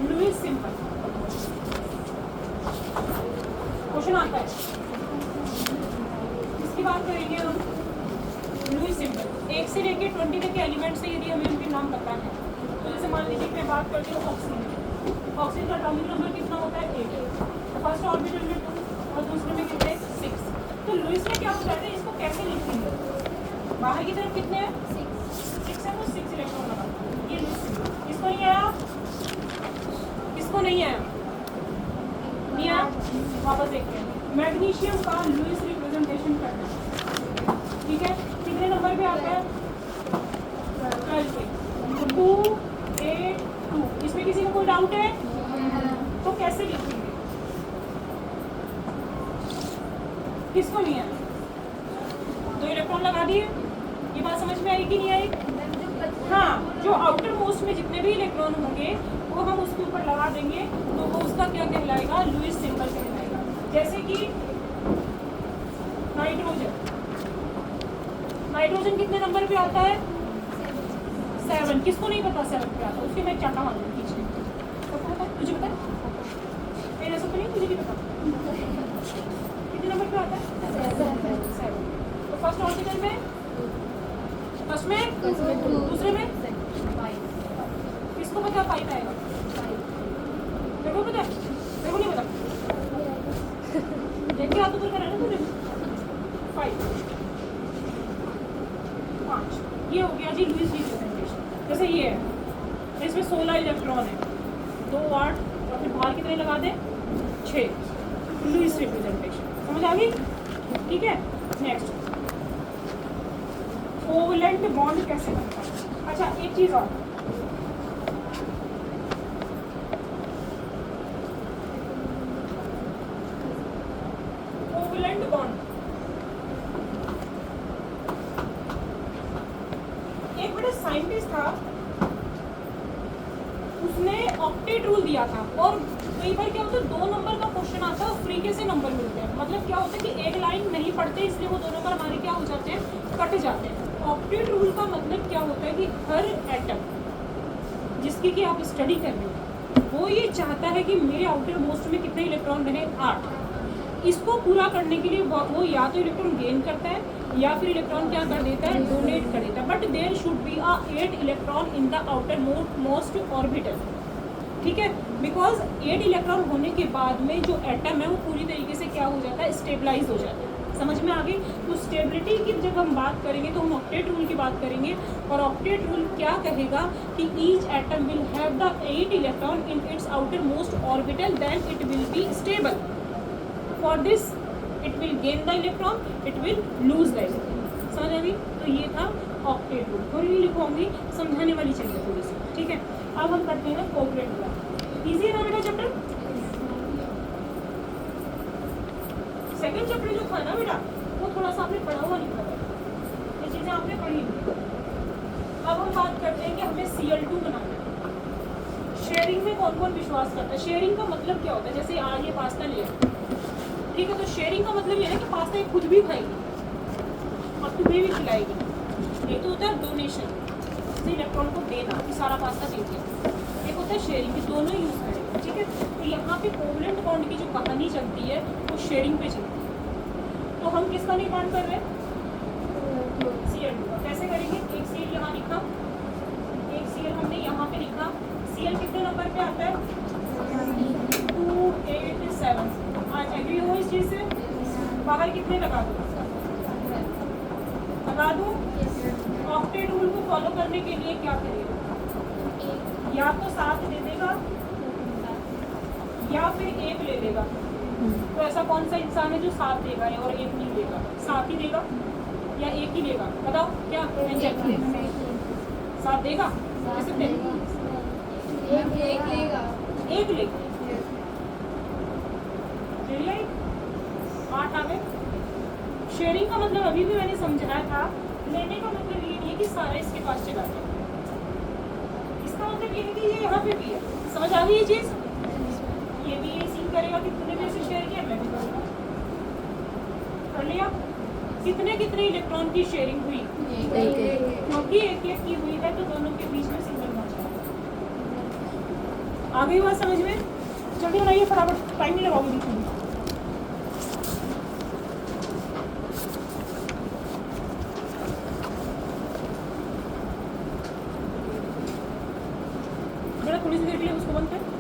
Lewis simple question आता है, इसकी बात करेंगे हम। लुईस सिंपल 1 से लेके 20 तक के एलिमेंट से यदि हमें उनके नाम पता है, तो जैसे मान लीजिए मैं बात करती हूँ ऑक्सीजन। ऑक्सीजन का एटॉमिक नंबर कितना होता है 8, फर्स्ट ऑर्बिटल में 2 और दूसरे में कितने 6। तो लुईस में क्या हो जाता है, इसको कैसे लिखेंगे, बाहर की तरफ कितने हैं 6 है, वो 6 इलेक्ट्रॉन लगा, ये लुईस सिंपल। इसको नहीं आया, इसको नहीं आया, नहीं आया, वापस देखते हैं। मैग्नीशियम का लुईस रिप्रेजेंटेशन करना है, ठीक है, कितने नंबर पे आता है 12 पे, 2 8 2। इसमें किसी को कोई डाउट है तो कैसे लिखेंगे, किसको नहीं आया, 2 इलेक्ट्रॉन लगा दिए, ये बात समझ में आई कि नहीं आई? हाँ, जो आउटर मोस्ट में जितने भी इलेक्ट्रॉन होंगे वो हम उसके ऊपर लगा देंगे, तो वो उसका क्या कहलाएगा, लुईस सिंबल कहलाएगा। जैसे कि नाइट्रोजन, नाइट्रोजन कितने नंबर पे आता है 7। किसको नहीं पता 7 पे आता है, उसके मैं चाटा मारूंगी पीछे, सबको पता, तुझे पता है, मेरे सब तो नहीं, तुझे नहीं पता कितने नंबर पे आता है 7। तो फर्स्ट ऑर्बिटल में, फर्स्ट में 2, दूसरे में 5। किसको पता 5 आएगा, देखो पता है, देखो नहीं पता, देख के हाथ ऊपर करा ना तूने, 5 ये हो गया जी लुईस रिप्रेजेंटेशन। जैसे ये है, इसमें 16 इलेक्ट्रॉन है, 2 8 और फिर बाहर कितने लगा दें 6, लुईस रिप्रेजेंटेशन। समझ आ गई? ठीक है, नेक्स्ट कोवलेंट बॉन्ड कैसे बनता है। अच्छा एक चीज और, कोवलेंट बॉन्ड, एक बड़ा साइंटिस्ट था, उसने ऑक्टेट रूल दिया था। और कई बार क्या होता है 2 नंबर का क्वेश्चन आता है और फ्री के से नंबर मिलते हैं, मतलब क्या होता है कि एक लाइन नहीं पढ़ते, इसलिए वो 2 नंबर हमारे क्या हो जाते हैं, कट जाते हैं। ऑक्टेट रूल का मतलब क्या होता है कि हर एटम जिसकी कि आप स्टडी कर रहे हो, वो ये चाहता है कि मेरे आउटर मोस्ट में कितने इलेक्ट्रॉन रहे 8। इसको पूरा करने के लिए वो या तो इलेक्ट्रॉन गेन करता है या फिर इलेक्ट्रॉन क्या कर देता है, डोनेट कर देता है। But there should be a 8 electron in the outermost orbital, ठीक है, बिकॉज 8 इलेक्ट्रॉन होने के बाद में जो एटम है वो पूरी तरीके से क्या हो जाता है, स्टेबलाइज हो जाता है। समझ में आ गई? तो स्टेबिलिटी की जब हम बात करेंगे तो हम ऑक्टेट रूल की बात करेंगे, और ऑक्टेट रूल क्या कहेगा कि each atom will have the 8 electron in its outermost orbital, then it will be stable. For this it will gain the electron, it will lose the electron. समझ आ गई? तो ये था ऑक्टेट रूल। थोड़ी लिखूंगी, समझाने वाली चाहिए थोड़ी सी, ठीक है। अब हम करते हैं कोवलेंट रूल। इजी है ना बेटा चैप्टर? सेकंड चैप्टर जो था ना बेटा, वो थोड़ा सा आपने पढ़ा हुआ नहीं था, ये चीजें आपने पढ़ी नहीं। अब हम बात करते हैं कि हमें Cl2 बनाना है। शेयरिंग में कौन कौन विश्वास करता है? शेयरिंग का मतलब क्या होता है, जैसे आज ये पास्ता लिया, ठीक है, तो शेयरिंग का मतलब ये है कि पास्ता ये खुद भी खाएगी और तुम्हें भी खिलाएगी। एक तो होता है डोनेशन, इलेक्ट्रॉन को देना कि सारा पास्ता दे दिया, एक होता है शेयरिंग, कि दोनों यूज करेंगे, ठीक है। तो यहाँ पे कोवलेंट बॉन्ड की जो कहानी चलती है वो शेयरिंग पे चलती है। तो हम किसका निर्माण कर रहे हैं, Cl2 का। कैसे करेंगे, एक Cl यहाँ लिखा, एक Cl हमने यहाँ पे लिखा। Cl कितने नंबर पे आता है 2 8 7। आज एग्री हो इस चीज से? बाहर कितने लगा दूँ, लगा दूँ। ऑक्टेट रूल को फॉलो करने के लिए क्या करेगा, या तो 7 दे देगा या फिर 1 ले लेगा। तो ऐसा कौन सा इंसान है जो 7 देगा और 1 नहीं देगा? 7 ही देगा या 1 ही देगा? बताओ क्या, 7 देगा, कैसे देगा? 1 लेगा, 8 आ गए। शेयरिंग का मतलब अभी भी मैंने समझाया था, लेने का मतलब ये नहीं है कि सारा इसके पास चला जाए, इसका मतलब ये है कि ये यहाँ पे भी है। समझ आ गई ये चीज? ये भी ये सीन करेगा कि तूने भी ऐसे शेयर किया, मैं भी करूँगा। कर लिया? कितने कितने इलेक्ट्रॉन की शेयरिंग हुई? क्योंकि एक एक की हुई है तो दोनों के बीच में सिंगल बॉन्ड आ आ गई बात समझ में? जल्दी बनाइए फटाफट, टाइम नहीं लगाओगे बीच में। थोड़ी सी देर के लिए उसको बंद कर।